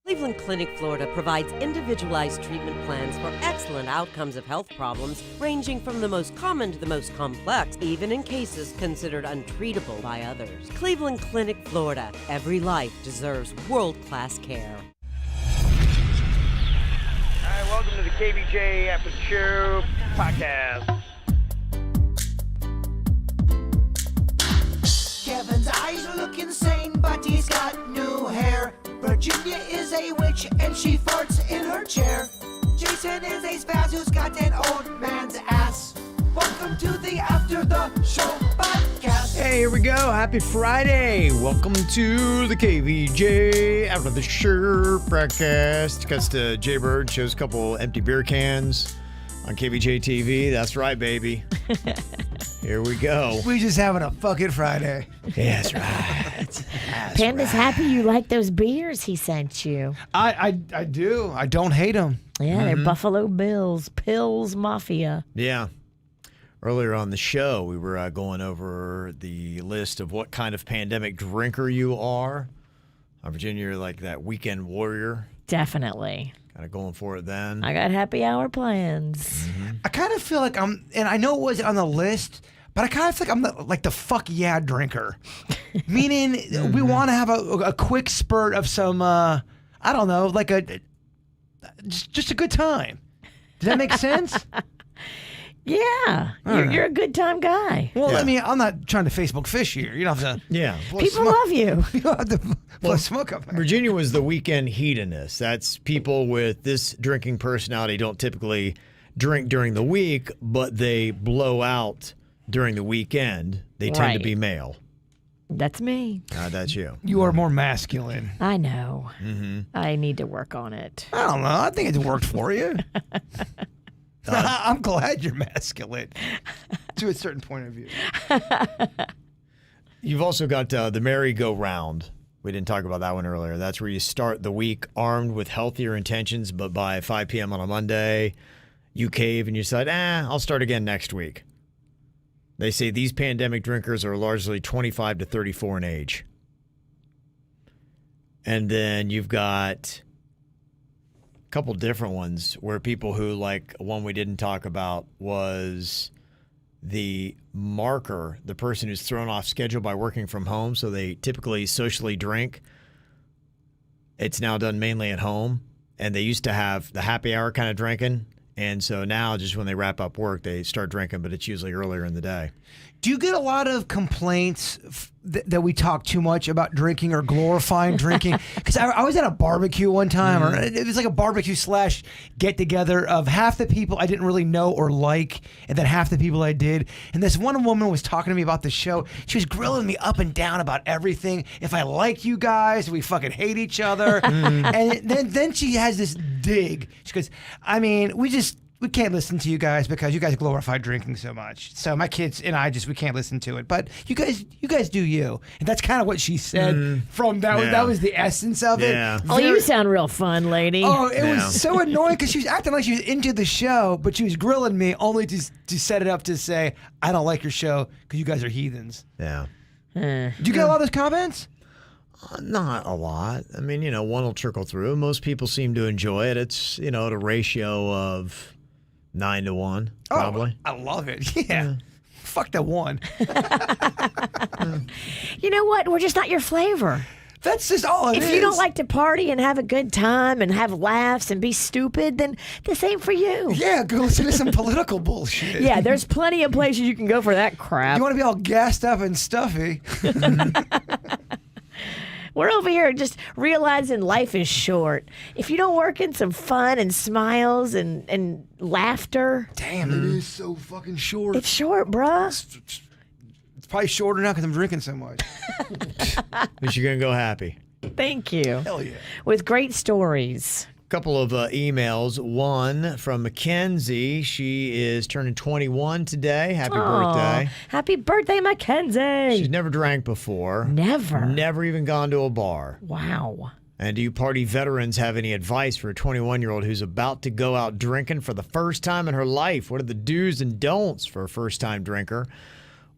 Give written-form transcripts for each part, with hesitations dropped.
Cleveland Clinic, Florida provides individualized treatment plans for excellent outcomes of health problems ranging from the most common to the most complex, even in cases considered untreatable by others. Cleveland Clinic, Florida. Every life deserves world-class care. All right, welcome to the KVJ After the Show Podcast. Kevin's eyes look insane, but he's got new hair. Virginia is a witch and she farts in her chair. Jason is a spaz who's got an old man's ass. Welcome to the After the Show Podcast. Hey, here we go. Happy Friday. Welcome to the KVJ After the Show Podcast. Cuts to Jay Bird, shows a couple empty beer cans on KVJ TV. That's right, baby. Here we go. We just having a fucking Friday. Yeah, that's right. Panda's happy you like those beers he sent you. I do. I don't hate them. Yeah, they're Buffalo Bills, Pills Mafia. Yeah. Earlier on the show, we were going over the list of what kind of pandemic drinker you are. Virginia, you're like that weekend warrior. Definitely. Kind of going for it then. I got happy hour plans. I kind of feel like and I know it wasn't on the list, but I kind of feel like I'm the fuck yeah drinker. Meaning we want to have a quick spurt of some, I don't know, like just a good time. Does that make sense? Yeah, you're a good time guy. Well, I mean, I'm not trying to Facebook fish here. You don't have to. Yeah. People love you. You don't have to blow smoke up there. Virginia was the weekend hedonist. That's people with this drinking personality don't typically drink during the week, but they blow out during the weekend. They tend to be male. That's me. That's you. You are more masculine. I know. I need to work on it. I don't know. I think it worked for you. I'm glad you're masculine to a certain point of view. You've also got the merry-go-round. We didn't talk about that one earlier. That's where you start the week armed with healthier intentions, but by 5 p.m. on a Monday, you cave and you decide, I'll start again next week. They say these pandemic drinkers are largely 25 to 34 in age. And then you've got couple different ones where people who, like one we didn't talk about was the marker, the person who's thrown off schedule by working from home. So they typically socially drink. It's now done mainly at home. And they used to have the happy hour kind of drinking. And so now just when they wrap up work, they start drinking, but it's usually earlier in the day. Do you get a lot of complaints that we talk too much about drinking or glorifying drinking? Because I was at a barbecue one time, or it was like a barbecue / get-together of half the people I didn't really know or like, and then half the people I did. And this one woman was talking to me about the show. She was grilling me up and down about everything. If I like you guys, we fucking hate each other. And then she has this dig. She goes, I mean, we can't listen to you guys because you guys glorify drinking so much. So my kids and I we can't listen to it. But you guys do you. And that's kind of what she said from that. Yeah. That was the essence of it. Yeah. Oh, you sound real fun, lady. Oh, it was so annoying because she was acting like she was into the show, but she was grilling me only to set it up to say, I don't like your show because you guys are heathens. Yeah. Do you get a lot of those comments? Not a lot. I mean, one will trickle through. Most people seem to enjoy it. It's, at a ratio of 9 to 1, probably. Oh, I love it. Yeah. Fuck that one. You know what? We're just not your flavor. That's just all it is. If you don't like to party and have a good time and have laughs and be stupid, then this ain't for you. Yeah, go listen to some political bullshit. Yeah, there's plenty of places you can go for that crap. You want to be all gassed up and stuffy. We're over here just realizing life is short. If you don't work in some fun and smiles and laughter. Damn, it is so fucking short. It's short, bruh. It's probably shorter now because I'm drinking so much. At least you're going to go happy. Thank you. Hell yeah. With great stories. Couple of emails. One from Mackenzie. She is turning 21 today. Happy birthday. Happy birthday, Mackenzie. She's never drank before. Never. Never even gone to a bar. Wow. And do you party veterans have any advice for a 21-year-old who's about to go out drinking for the first time in her life? What are the do's and don'ts for a first-time drinker?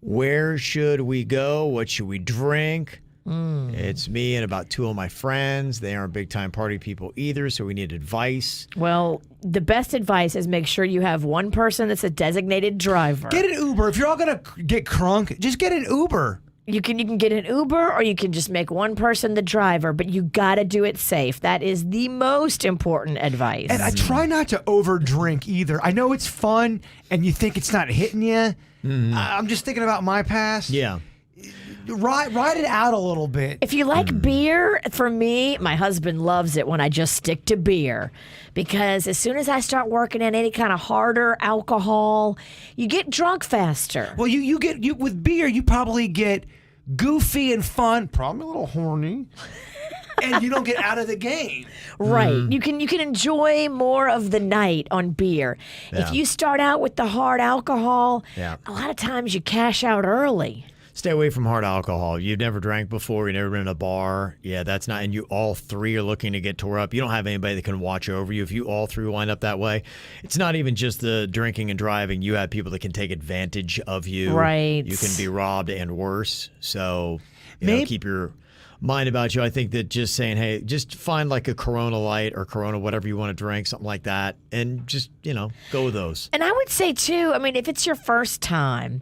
Where should we go? What should we drink? It's me and about 2 of my friends. They aren't big-time party people either, so we need advice. Well, the best advice is make sure you have one person that's a designated driver. Get an Uber. If you're all going to get crunk, just get an Uber. You can get an Uber, or you can just make one person the driver, but you got to do it safe. That is the most important advice. And I try not to overdrink either. I know it's fun, and you think it's not hitting you. I'm just thinking about my past. Yeah. Ride it out a little bit. If you like beer, for me, my husband loves it when I just stick to beer. Because as soon as I start working in any kind of harder alcohol, you get drunk faster. Well, you get with beer, you probably get goofy and fun, probably a little horny, and you don't get out of the game. Right. You can enjoy more of the night on beer. Yeah. If you start out with the hard alcohol, Yeah. a lot of times you cash out early. Stay away from hard alcohol. You've never drank before. You've never been in a bar. Yeah, that's not. And you all 3 are looking to get tore up. You don't have anybody that can watch over you. If you all 3 wind up that way, it's not even just the drinking and driving. You have people that can take advantage of you. Right. You can be robbed and worse. So you know, keep your mind about you. I think that just saying, hey, just find like a Corona Light or Corona, whatever you want to drink, something like that, and just, go with those. And I would say, too, I mean, if it's your first time,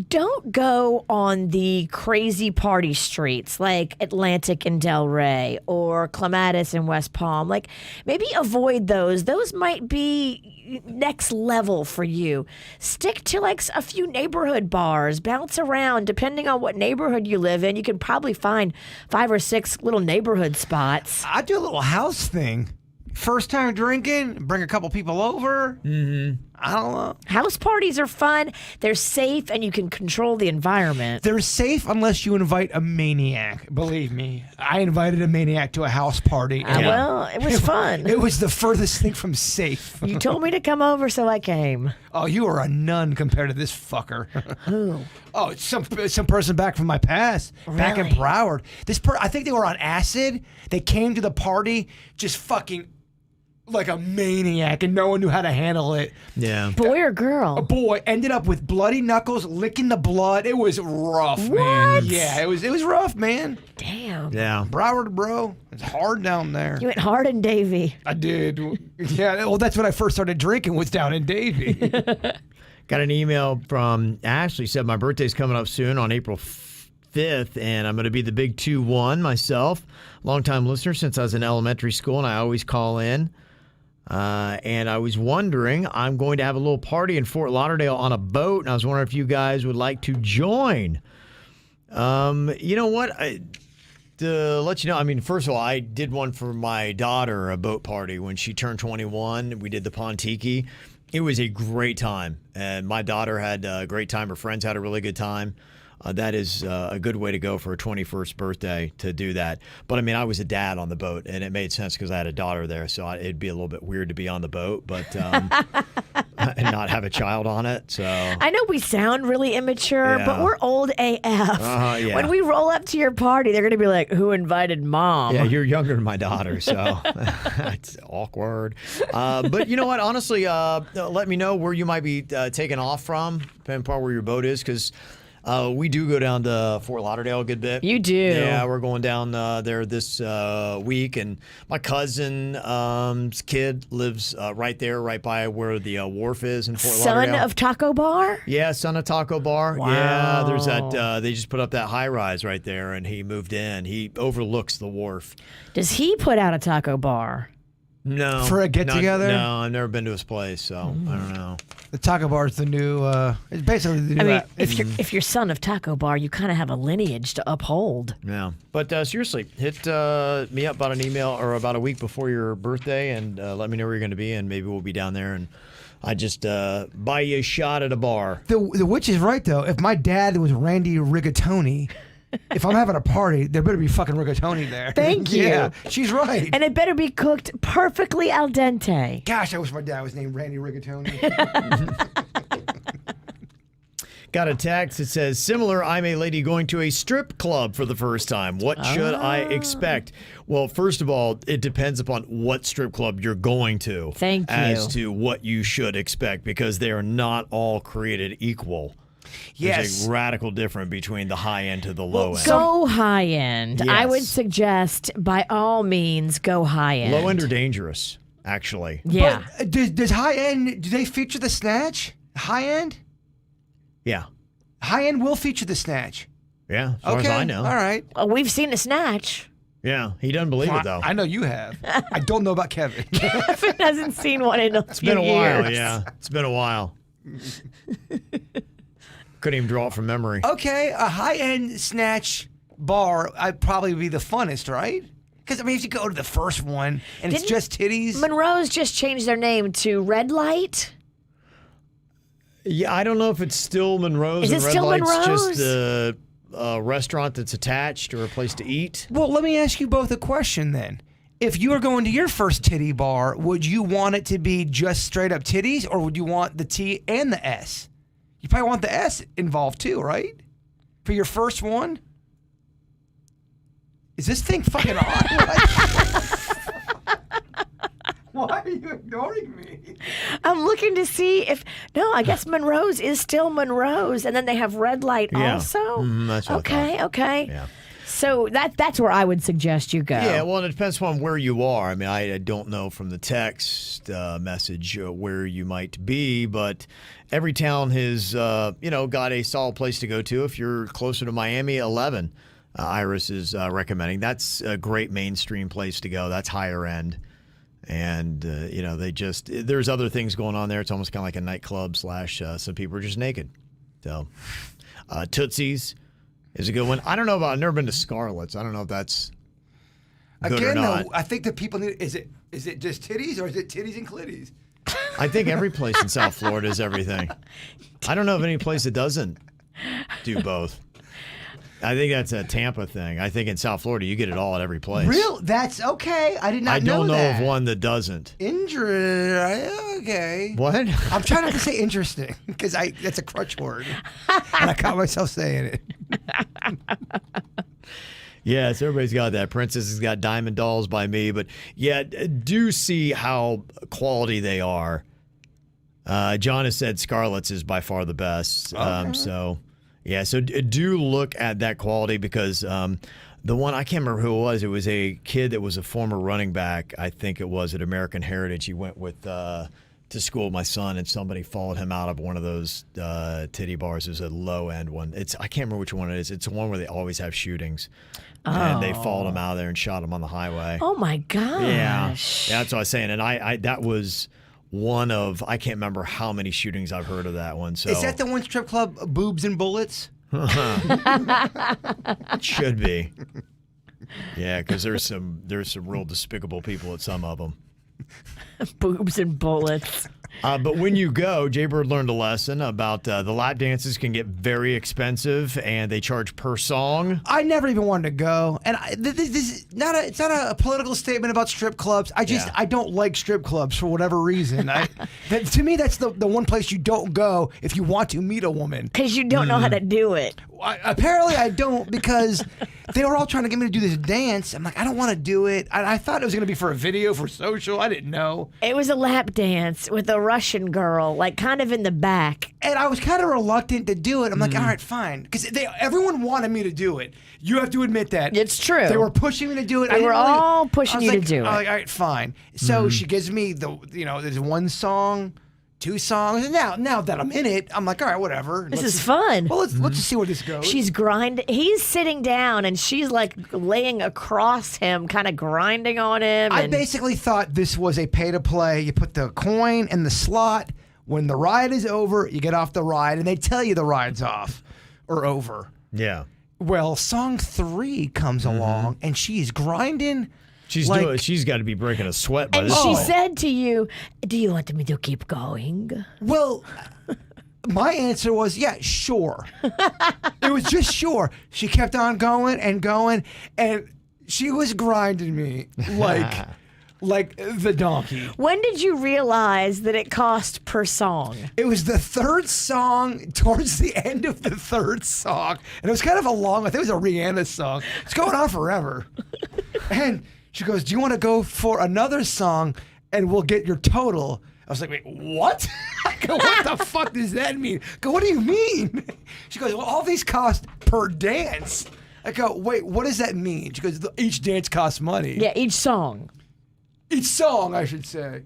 don't go on the crazy party streets like Atlantic and Delray or Clematis and West Palm. Like, maybe avoid those. Those might be next level for you. Stick to like a few neighborhood bars. Bounce around. Depending on what neighborhood you live in, you can probably find 5 or 6 little neighborhood spots. I do a little house thing. First time drinking, bring a couple people over. I don't know. House parties are fun. They're safe, and you can control the environment. They're safe unless you invite a maniac. Believe me, I invited a maniac to a house party. Well, it was fun. It was the furthest thing from safe. You told me to come over, so I came. Oh, you are a nun compared to this fucker. Who? Oh, it's some person back from my past, back in Really? Broward. I think they were on acid. They came to the party just fucking like a maniac, and no one knew how to handle it. Yeah. Boy or girl? A boy ended up with bloody knuckles, licking the blood. It was rough, man. What? Yeah, it was rough, man. Damn. Yeah. Broward, bro. It's hard down there. You went hard in Davie. I did. Yeah, well, that's when I first started drinking, was down in Davie. Got an email from Ashley, said my birthday's coming up soon on April 5th, and I'm going to be the big 2-1 myself. Longtime listener since I was in elementary school, and I always call in. And I was wondering, I'm going to have a little party in Fort Lauderdale on a boat, and I was wondering if you guys would like to join. You know what? To let you know, I mean, first of all, I did one for my daughter, a boat party, when she turned 21. We did the Pontiki. It was a great time, and my daughter had a great time. Her friends had a really good time. That is a good way to go for a 21st birthday, to do that. But I mean, I was a dad on the boat, and it made sense because I had a daughter there, so it'd be a little bit weird to be on the boat, but and not have a child on it. So I know we sound really immature, but we're old AF. Yeah. When we roll up to your party, they're going to be like, who invited mom? Yeah, you're younger than my daughter, so it's awkward. But you know what? Honestly, let me know where you might be taking off from, depending upon where your boat is, because we do go down to Fort Lauderdale a good bit. You do? Yeah, we're going down there this week, and my cousin's kid lives right there, right by where the wharf is in Fort Lauderdale. Son of Taco Bar? Yeah, son of Taco Bar. Wow. Yeah, there's that. They just put up that high rise right there, and he moved in. He overlooks the wharf. Does he put out a taco bar? No. For a get-together? No, I've never been to his place, so I don't know. The Taco Bar is the new, it's basically the new. I mean, if you're son of Taco Bar, you kind of have a lineage to uphold. Yeah. But seriously, hit me up about an email or about a week before your birthday, and let me know where you're going to be, and maybe we'll be down there, and I just buy you a shot at a bar. The witch is right, though. If my dad was Randy Rigatoni, if I'm having a party, there better be fucking rigatoni there. Thank you. Yeah, she's right. And it better be cooked perfectly al dente. Gosh, I wish my dad was named Randy Rigatoni. Got a text that says, similar, I'm a lady going to a strip club for the first time. What should I expect? Well, first of all, it depends upon what strip club you're going to. Thank you. As to what you should expect, because they are not all created equal. There's a radical difference between the high end to the low end. Go high end. I would Yes. suggest, by all means, go high end. Low end are dangerous, actually. Yeah. But does high end, do they feature the snatch? High end? Yeah. High end will feature the snatch. Yeah, as far as I know. All right. Well, we've seen a snatch. Yeah, he doesn't believe it, though. I know you have. I don't know about Kevin. Kevin hasn't seen one in a It's been a few while, years. yeah. It's been a while. Couldn't even draw it from memory. Okay, a high-end snatch bar I'd probably be the funnest, right? Because, I mean, if you go to the first one and it's Didn't just titties. Monroe's just changed their name to Red Light. Yeah, I don't know if it's still Monroe's. Is it and Red still Light's Monroe's? just a restaurant that's attached or a place to eat. Well, let me ask you both a question then. If you were going to your first titty bar, would you want it to be just straight up titties, or would you want the T and the S? You probably want the S involved too, right? For your first one? Is this thing fucking on? Why are you ignoring me? I'm looking to see if I guess Monroe's is still Monroe's, and then they have Red Light Yeah. also. That's what I thought. Okay. Yeah. So that's where I would suggest you go. Yeah, well, it depends on where you are. I mean, I don't know from the text message where you might be, but every town has, got a solid place to go to. If you're closer to Miami, 11, Iris is recommending. That's a great mainstream place to go. That's higher end. And, there's other things going on there. It's almost kind of like a nightclub / some people are just naked. So, Tootsie's is a good one. I don't know about, I've never been to Scarlett's. I don't know if that's good or Again, not. though, I think the people need, is it just titties or is it titties and clitties? I think every place in South Florida is everything. I don't know of any place that doesn't do both. I think that's a Tampa thing. I think in South Florida, you get it all at every place. Real? That's okay. I did not know I don't know that. of one that doesn't. Okay. What? I'm trying not to say interesting because that's a crutch word, and I caught myself saying it. Yes, everybody's got that. Princess has got Diamond Dolls by me, but yeah, do see how quality they are. John has said Scarlett's is by far the best. So do look at that quality because the one, I can't remember who it was a kid that was a former running back, I think it was at American Heritage. He went with to school with my son, and somebody followed him out of one of those titty bars. It was a low-end one. I can't remember which one it is. It's the one where they always have shootings. And they followed him out of there and shot him on the highway. Oh my gosh. Yeah, that's what I was saying. And I that was one of, I can't remember how many shootings I've heard of that one. So Is that the one strip club, Boobs and Bullets? It should be. Yeah, because there's some real despicable people at some of them. Boobs and bullets. But when you go, Jaybird learned a lesson about the lap dances can get very expensive, and they charge per song. I never even wanted to go, and this is it's not a political statement about strip clubs. I don't like strip clubs for whatever reason. To me, that's the one place you don't go if you want to meet a woman. Because you don't know how to do it. Apparently, I don't because they were all trying to get me to do this dance. I'm like, I don't want to do it. I thought it was going to be for a video for social. I didn't know. It was a lap dance with a Russian girl, like kind of in the back. And I was kind of reluctant to do it. I'm like, all right, fine. Because everyone wanted me to do it. You have to admit that. It's true. They were pushing me to do it. They were all pushing you to do I'm it. like, all right, fine. So she gives me there's one song, 2 songs. And now that I'm in it, I'm like, all right, whatever. This is fun. Well, let's just see where this goes. She's grinding. He's sitting down, and she's like laying across him, kind of grinding on him. I and basically thought this was a pay to play. You put the coin in the slot. When the ride is over, you get off the ride, and they tell you the ride's off or over. Yeah. Well, song 3 comes along, and she's grinding. She's got to be breaking a sweat by And this she point. said to you, "Do you want me to keep going?" Well, my answer was, yeah, sure. It was just sure. She kept on going, and she was grinding me like the donkey. When did you realize that it cost per song? It was the 3rd song, towards the end of the 3rd song. And it was kind of a long, I think it was a Rihanna song. It's going on forever. And she goes, do you want to go for another song and we'll get your total? I was like, wait, what? I go, what the fuck does that mean? I go, what do you mean? She goes, well, all these cost per dance. I go, wait, what does that mean? She goes, each dance costs money. Yeah, each song. Each song, I should say.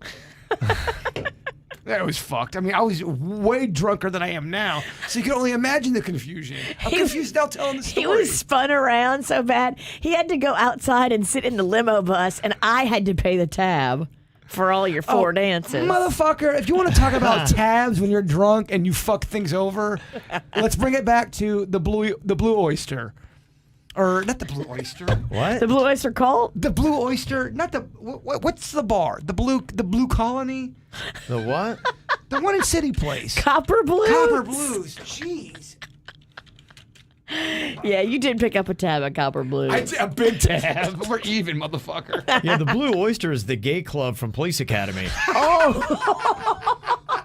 That was fucked. I mean, I was way drunker than I am now, so you can only imagine the confusion. I'm confused now telling the story. He was spun around so bad, he had to go outside and sit in the limo bus, and I had to pay the tab for all your four dances. Motherfucker, if you want to talk about tabs when you're drunk and you fuck things over, let's bring it back to the blue oyster. Or not the Blue Oyster. What? The Blue Oyster Cult? The Blue Oyster, not the what's the bar? The Blue Colony? The what? The one in City Place. Copper Blues? Copper Blues. Jeez. Yeah, you did pick up a tab at Copper Blues. A big tab. We're even, motherfucker. Yeah, the Blue Oyster is the gay club from Police Academy. Oh!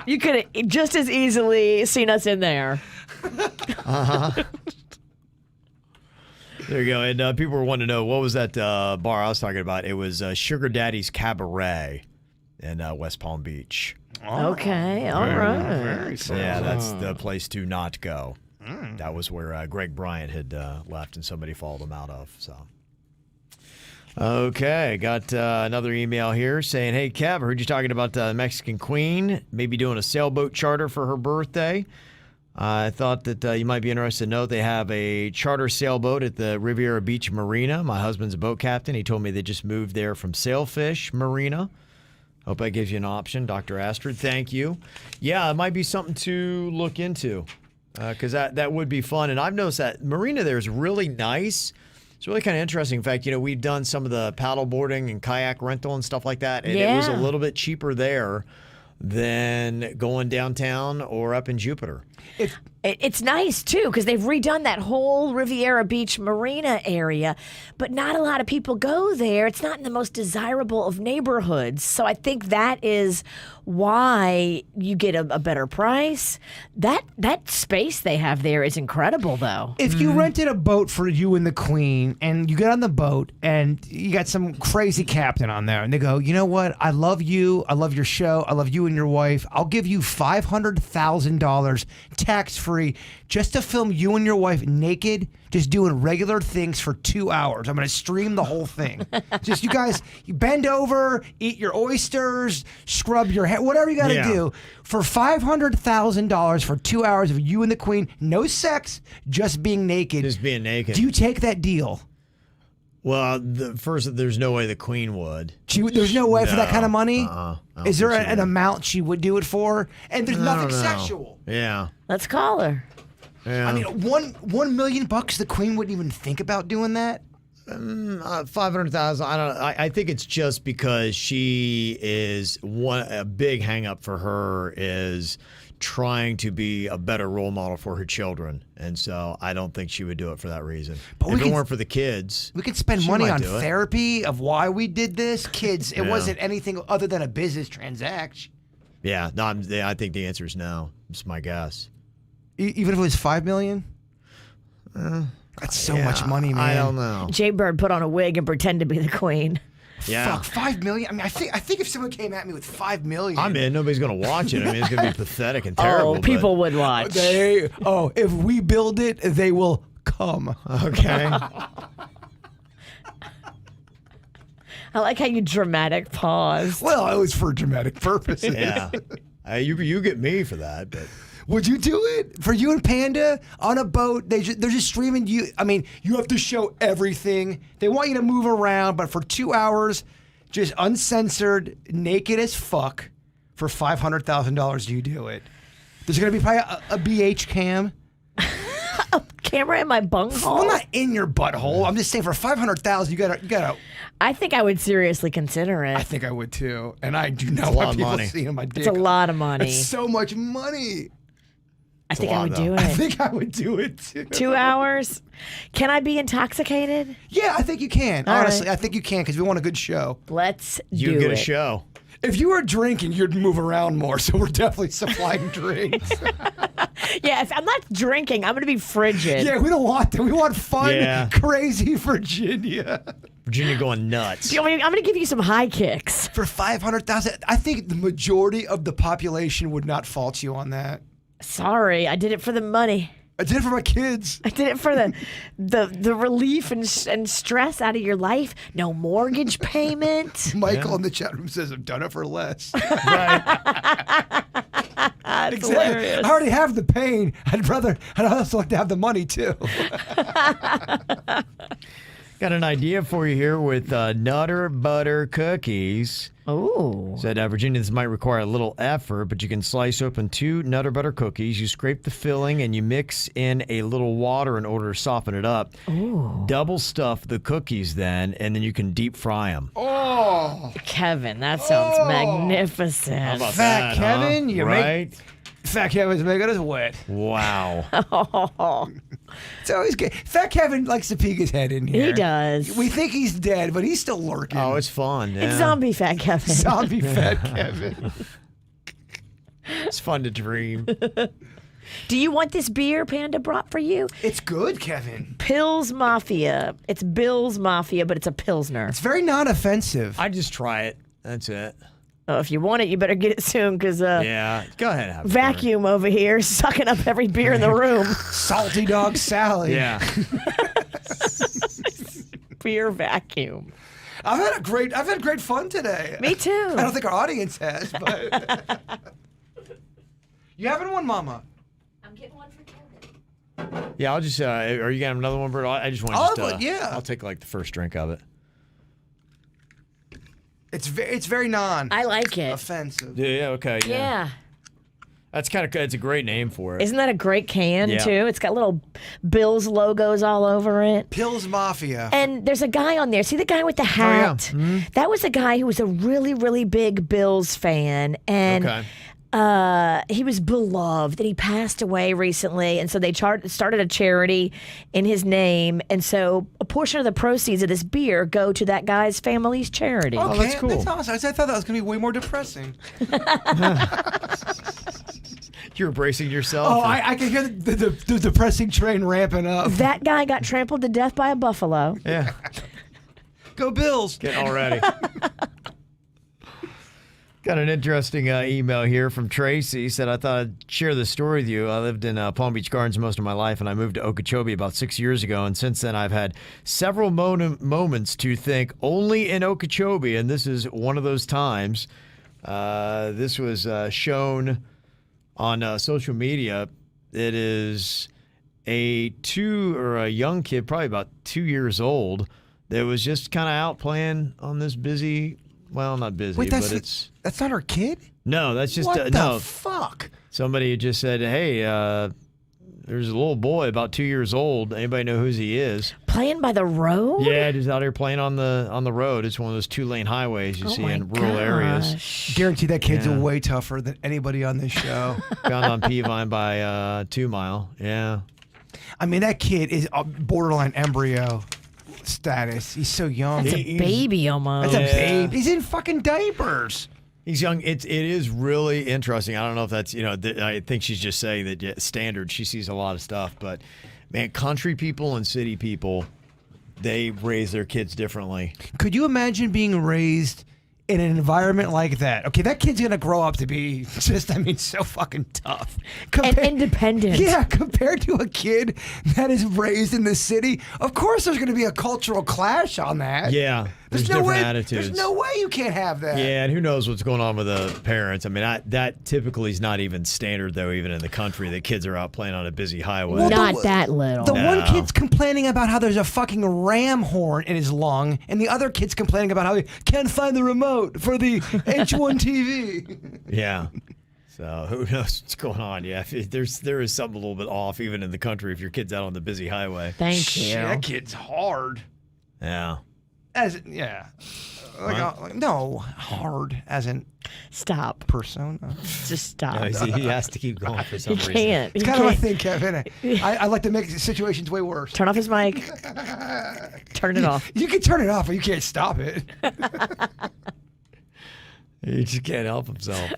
You could have just as easily seen us in there. There you go. And people were wanting to know, what was that bar I was talking about? It was Sugar Daddy's Cabaret in West Palm Beach. Okay, all right. Very cool. Yeah, that's the place to not go. That was where Greg Bryant had left and somebody followed him out of. So, okay, got another email here saying, hey, Kev, I heard you talking about the Mexican Queen, maybe doing a sailboat charter for her birthday. I thought that you might be interested to know they have a charter sailboat at the Riviera Beach Marina. My husband's a boat captain. He told me they just moved there from Sailfish Marina. Hope that gives you an option, Dr. Astrid. Thank you. Yeah, it might be something to look into because that would be fun. And I've noticed that marina there is really nice. It's really kind of interesting. In fact, we've done some of the paddle boarding and kayak rental and stuff like that, and it was a little bit cheaper there than going downtown or up in Jupiter. It's nice, too, because they've redone that whole Riviera Beach Marina area, but not a lot of people go there. It's not in the most desirable of neighborhoods. So I think that is why you get a better price. That space they have there is incredible, though. If you rented a boat for you and the Queen, and you get on the boat, and you got some crazy captain on there, and they go, you know what? I love you. I love your show. I love you and your wife. I'll give you $500,000 tax-free just to film you and your wife naked, just doing regular things for 2 hours. I'm going to stream the whole thing. Just you guys, you bend over, eat your oysters, scrub your hair, whatever you got to do for $500,000 for 2 hours of you and the Queen. No sex, just being naked. Just being naked. Do you take that deal? Well, first, there's no way the Queen would. There's no way for that kind of money? Is there think an amount she would do it for? And there's nothing don't know. sexual. Yeah. Let's call her. Yeah. I mean, $1 million, the Queen wouldn't even think about doing that? 500,000. I don't know. I think it's just because she is a big hang up for her is trying to be a better role model for her children. And so I don't think she would do it for that reason. But if it weren't for the kids, we could spend she money might on do it. therapy of why we did this. Kids, it wasn't anything other than a business transaction. Yeah, no, I think the answer is no. It's my guess. Even if it was $5 million? That's so much money, man. I don't know. Jay Bird put on a wig and pretend to be the Queen. Yeah. Fuck, $5 million? I mean, I think if someone came at me with $5 million... I'm in. Nobody's going to watch it. I mean, it's going to be pathetic and terrible. Oh, people would watch. If we build it, they will come. Okay. I like how you dramatic pause. Well, it was for dramatic purposes. Yeah. You get me for that, but... Would you do it for you and Panda on a boat? They're just streaming you. I mean, you have to show everything. They want you to move around, but for 2 hours, just uncensored, naked as fuck, for $500,000, do you do it? There's gonna be probably a BH cam. A camera in my bunghole? Well, not in your butthole. I'm just saying for $500,000, you gotta. I think I would seriously consider it. I think I would too, and I do not a lot want of people money. seeing my dick. It's a lot of money. It's so much money. I think a I lot, would though. do I it. think I would do it too. 2 hours? Can I be intoxicated? Yeah, I think you can. All Honestly, right. I think you can because we want a good show. Let's You do get it. a show. If you were drinking, you'd move around more, so we're definitely supplying drinks. Yeah, if I'm not drinking, I'm going to be frigid. Yeah, we don't want that. We want fun, Yeah. crazy Virginia. Virginia going nuts. I'm going to give you some high kicks. For 500,000, I think the majority of the population would not fault you on that. Sorry, I did it for the money. I did it for my kids. I did it for the relief and stress out of your life. No mortgage payment. Michael in the chat room says, I've done it for less. Right. That's Exactly. hilarious. I already have the pain. I'd also like to have the money, too. Got an idea for you here with Nutter Butter Cookies. Oh. Said Virginia, this might require a little effort, but you can slice open 2 Nutter Butter cookies. You scrape the filling and you mix in a little water in order to soften it up. Ooh. Double stuff the cookies then, and then you can deep fry them. Oh. Kevin, that sounds magnificent. How about Fat that, Kevin, huh? you right? Fat Kevin's making us wet. Wow. It's always good. Fat Kevin likes to peek his head in here. He does. We think he's dead, but he's still lurking. Oh, it's fun. Yeah. It's zombie fat Kevin. Zombie Fat Kevin. It's fun to dream. Do you want this beer Panda brought for you? It's good, Kevin. Pils Mafia. It's Bill's Mafia, but it's a Pilsner. It's very non-offensive. I just try it. That's it. Oh, if you want it, you better get it soon because Yeah. Go ahead and have it. Vacuum over here sucking up every beer in the room. Salty Dog Sally. Yeah. Beer vacuum. I've had great fun today. Me too. I don't think our audience has, but you having one, Mama? I'm getting one for Kevin. Yeah, I'll just, are you getting another one, Bert? I just want I'll to have one, yeah. I'll take like the first drink of it. It's very I like it. non-offensive. Yeah, okay. Yeah. That's kind of, it's a great name for it. Isn't that a great can, Yeah. too? It's got little Bill's logos all over it. Pils Mafia. And there's a guy on there. See the guy with the yeah. hat? That was a guy who was a really, really big Bills fan. And Okay. he was beloved, and he passed away recently. And so they started a charity in his name. And so a portion of the proceeds of this beer go to that guy's family's charity. Okay, that's cool. That's awesome. I thought that was going to be way more depressing. You're bracing yourself. Oh, I can hear the depressing train ramping up. That guy got trampled to death by a buffalo. Yeah. Go Bills. Getting all ready. Got an interesting email here from Tracy. Said, I thought I'd share this story with you. I lived in Palm Beach Gardens most of my life, and I moved to Okeechobee about 6 years ago. And since then, I've had several moments to think only in Okeechobee, and this is one of those times. This was shown on social media. It is a young kid, probably about 2 years old, that was just kind of out playing on this busy. Well, not busy, Wait, but it's that's not her kid? no. That's just What no. the fuck? Somebody just said, "Hey, there's a little boy about 2 years old. Anybody know who he is?" Playing by the road? Yeah, just out here playing on the road. It's one of those 2-lane highways you see in rural areas. Guarantee that kid's Yeah. way tougher than anybody on this show. Found on Peavine by 2 Mile. Yeah. I mean, that kid is a borderline embryo status. He's so young. That's a He's- baby almost. That's a Yeah. babe. He's in fucking diapers. He's young. It is really interesting. I don't know if that's, I think she's just saying that standard. She sees a lot of stuff. But, man, country people and city people, they raise their kids differently. Could you imagine being raised in an environment like that? Okay, that kid's gonna grow up to be just, so fucking tough. And independent. Yeah, compared to a kid that is raised in the city, of course there's gonna be a cultural clash on that. Yeah. There's no different way, attitudes. There's no way you can't have that. Yeah, and who knows what's going on with the parents. I mean, that typically is not even standard, though, even in the country. The kids are out playing on a busy highway. Well, Not that little. The one No. kid's complaining about how there's a fucking ram horn in his lung, and the other kid's complaining about how he can't find the remote for the H1 TV. Yeah. So who knows what's going on? Yeah, there is something a little bit off, even in the country, if your kid's out on the busy highway. Thank you. That kid's hard. Yeah. No, hard as in Stop. persona. Just stop. No, he has to keep going for some He reason. can't. It's He kind of my can't. thing, Kevin. I like to make situations way worse. Turn off his mic. Turn it off. You can turn it off, but you can't stop it. He just can't help himself.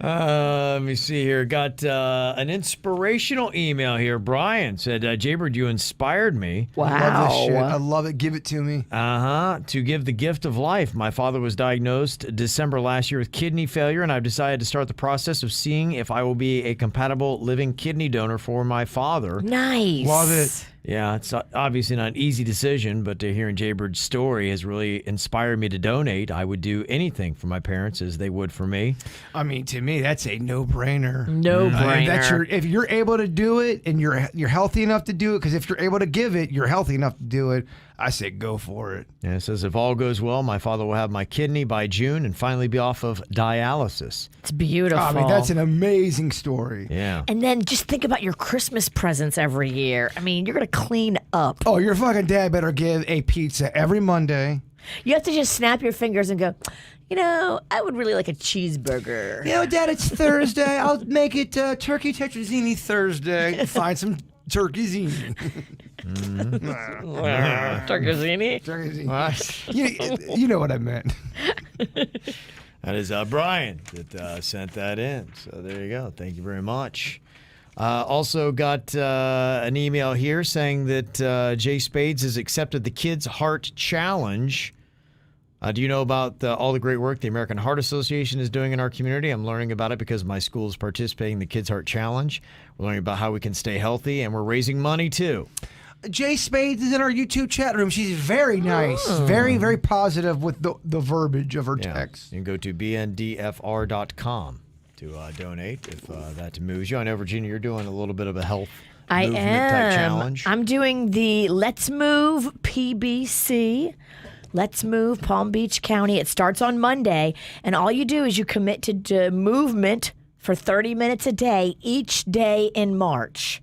Let me see here. Got an inspirational email here. Brian said, Jaybird, you inspired me. I love this shit. I love it. Give it to me. To give the gift of life. My father was diagnosed December last year with kidney failure, and I've decided to start the process of seeing if I will be a compatible living kidney donor for my father. Nice. Love it. Yeah, it's obviously not an easy decision, but hearing Jaybird's story has really inspired me to donate. I would do anything for my parents as they would for me. I mean, to me, that's a no-brainer. No-brainer. If you're able to do it and you're healthy enough to do it, because if you're able to give it, you're healthy enough to do it. I say go for it. And it says, if all goes well, my father will have my kidney by June and finally be off of dialysis. It's beautiful. I mean, that's an amazing story. Yeah. And then just think about your Christmas presents every year. I mean, you're going to clean up. Oh, your fucking dad better give a pizza every Monday. You have to just snap your fingers and go, you know, I would really like a cheeseburger. You know, Dad, it's Thursday. I'll make it turkey tetrazzini Thursday. Find some turkey zini. Turkey. You know what I meant. That is Brian that sent that in. So there you go. Thank you very much. Also got an email here saying that Jay Spades has accepted the Kids Heart Challenge. Do you know about all the great work the American Heart Association is doing in our community? I'm learning about it because my school is participating in the Kids Heart Challenge. We're learning about how we can stay healthy, and we're raising money, too. Jay Spades is in our YouTube chat room. She's very nice. Very, very positive with the verbiage of her text. You can go to bndfr.com to donate if that moves you. I know, Virginia, you're doing a little bit of a health movement type challenge. I'm doing the Let's Move PBC. Let's Move Palm Beach County. It starts on Monday, and all you do is you commit to movement for 30 minutes a day each day in March.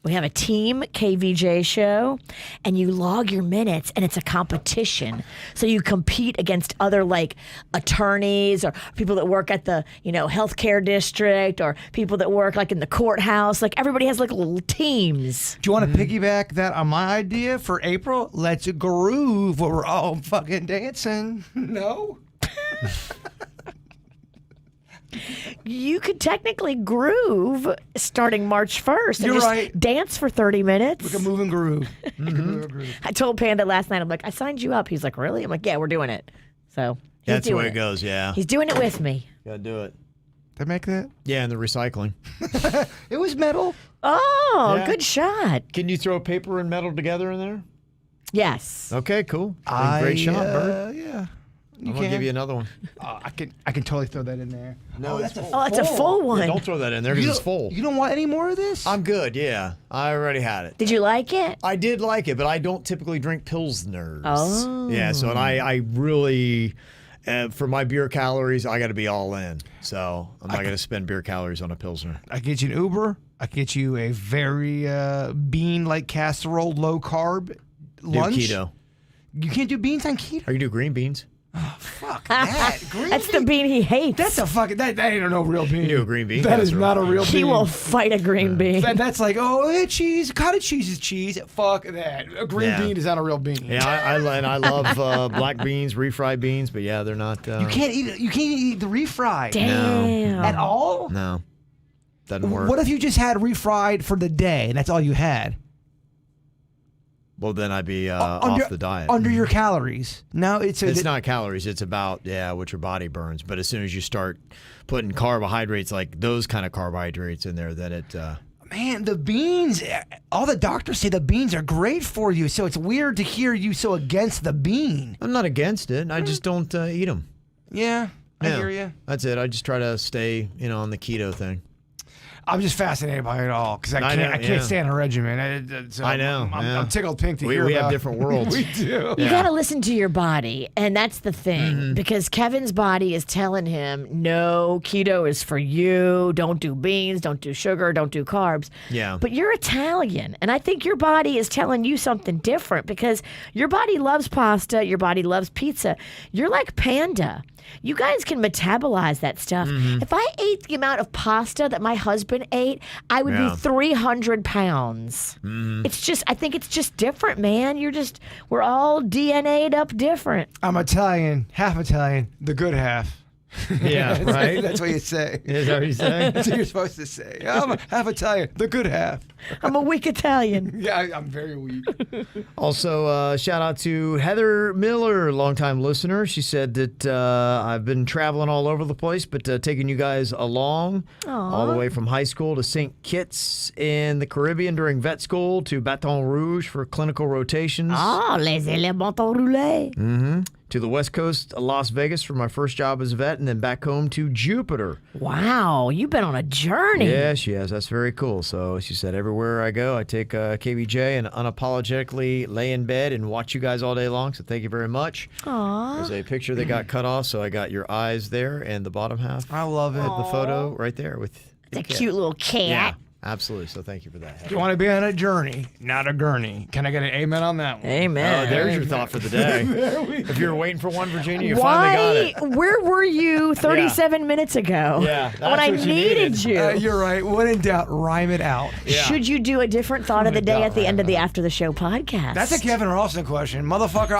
We have a team KVJ show, and you log your minutes, and it's a competition. So you compete against other like attorneys or people that work at the healthcare district or people that work like in the courthouse. Like everybody has like little teams. Do you want to piggyback that on my idea for April? Let's groove where we're all fucking dancing. No. You could technically groove starting March 1st. You're just right. Dance for 30 minutes. We can move and groove. I told Panda last night, I'm like, I signed you up. He's like, really? I'm like, yeah, we're doing it. So That's the way it goes, yeah. He's doing it with me. Gotta do it. Did I make that? Yeah, and the recycling. It was metal. Oh, Yeah. good shot. Can you throw paper and metal together in there? Yes. Okay, cool. Great shot, Bird. Yeah. I'm going to give you another one. I can totally throw that in there. No, that's Oh, that's a full one. Yeah, don't throw that in there because it's full. You don't want any more of this? I'm good, yeah. I already had it. Did you like it? I did like it, but I don't typically drink Pilsners. Oh. Yeah, so and I really, for my beer calories, I got to be all in. So I'm not going to spend beer calories on a Pilsner. I get you an Uber. I get you a very bean-like casserole, low-carb lunch. Do keto. You can't do beans on keto. I can do green beans. Fuck that. Green That's the bean he hates. That's a fucking that ain't no real bean. You do a green bean. That is not a real bean. He will fight a green bean. That's like, cheese. Cottage cheese is cheese. Fuck that. A green bean is not a real bean. Yeah, I love black beans, refried beans, but yeah, they're not. You can't eat it. You can't eat the refried. Damn. At all? No, doesn't work. What if you just had refried for the day and that's all you had? Well, then I'd be off the diet. Under your calories. No, it's not calories. It's about what your body burns. But as soon as you start putting carbohydrates, like those kind of carbohydrates in there, then it. Man, the beans. All the doctors say the beans are great for you. So it's weird to hear you so against the bean. I'm not against it. I just don't eat them. Yeah, I hear you. That's it. I just try to stay, on the keto thing. I'm just fascinated by it all because I can't stand a regimen. So I know. I'm tickled pink to hear We about. have different worlds. We do. You got to listen to your body. And that's the thing. Because Kevin's body is telling him, no, keto is for you. Don't do beans. Don't do sugar. Don't do carbs. Yeah. But you're Italian. And I think your body is telling you something different because your body loves pasta. Your body loves pizza. You're like Panda. You guys can metabolize that stuff. If I ate the amount of pasta that my husband ate, I would be 300 pounds. It's just, I think it's just different, man. We're all DNA'd up different. I'm Italian, half Italian, the good half. Yeah, right? That's what you say. Is that what you say? That's what you're supposed to say. I'm half Italian, the good half. I'm a weak Italian. Yeah, I'm very weak. Also, shout out to Heather Miller, longtime listener. She said that I've been traveling all over the place, but taking you guys along all the way from high school to St. Kitts in the Caribbean during vet school to Baton Rouge for clinical rotations. Les éléments roulés. To the West Coast, Las Vegas for my first job as a vet, and then back home to Jupiter. Wow, you've been on a journey. Yeah, she has. That's very cool. So she said, everywhere I go, I take KVJ and unapologetically lay in bed and watch you guys all day long. So thank you very much. Aww. There's a picture that got cut off, so I got your eyes there and the bottom half I love it. of the photo right there with It's a the cat. cute little cat. Yeah, absolutely. So thank you for that. You want to be on a journey, not a gurney. Can I get an amen on that one? Amen. Oh, there's your thought for the day. If you were waiting for one, Virginia, you Why? finally got it. Where were you 37 minutes ago? Yeah, that's when I what you needed needed. you. You're right. When in doubt, rhyme it out. Yeah. Should you do a different thought of the day at the end of the After the Show podcast? That's a Kevin Ralston question. Motherfucker,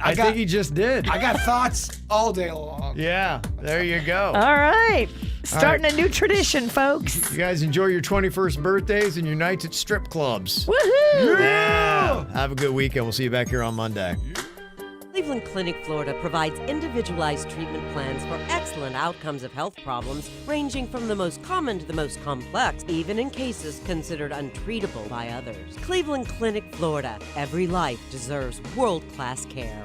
I think he just did. I got thoughts all day long. Yeah, there you go. All right. Starting a new tradition, folks. You guys enjoy your 21st birthdays and your nights at strip clubs. Woohoo! Yeah. Have a good weekend. We'll see you back here on Monday. Cleveland Clinic, Florida provides individualized treatment plans for excellent outcomes of health problems ranging from the most common to the most complex, even in cases considered untreatable by others. Cleveland Clinic, Florida. Every life deserves world-class care.